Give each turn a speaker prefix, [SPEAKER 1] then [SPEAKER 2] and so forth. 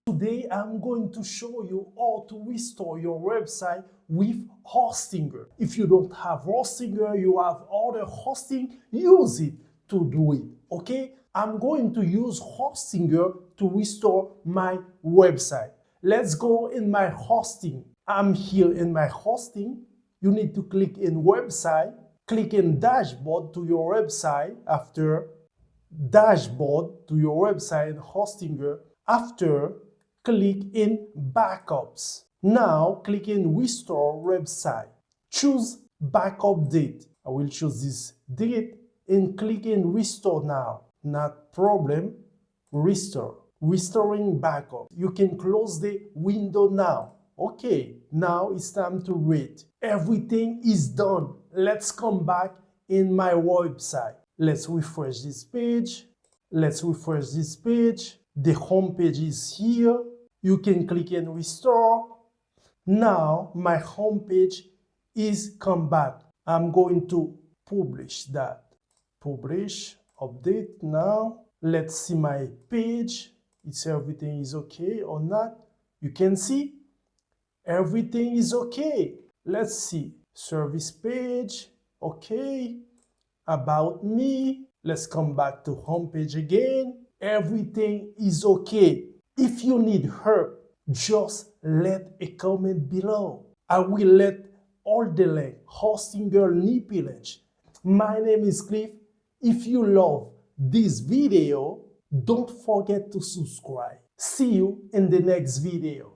[SPEAKER 1] Today I'm going to show you how to restore your website with Hostinger. If you don't have Hostinger, you have other hosting, use it to do it, okay? I'm going to use Hostinger to restore my website. Let's go in my hosting. I'm here in my hosting. You need to click in website, click in dashboard to your website. After dashboard to your website in Hostinger, after click in backups. Now click in restore website. Choose backup date. I will choose this date and click in restore now. Not problem, restore. Restoring backup. You can close the window now. Okay, now it's time to read. Everything is done. Let's come back in my website. Let's refresh this page. Let's refresh this page. The home page is here. You can click and restore. Now my home page is come back. I'm going to publish that. Publish, update now. Let's see my page. It's everything is okay or not. You can see everything is okay. Let's see. Service page, okay. About me. Let's come back to home page again. Everything is okay. If you need help, just let a comment below. I will let all the link, Hostinger Nippy link. My name is Cliff. If you love this video, don't forget to subscribe. See you in the next video.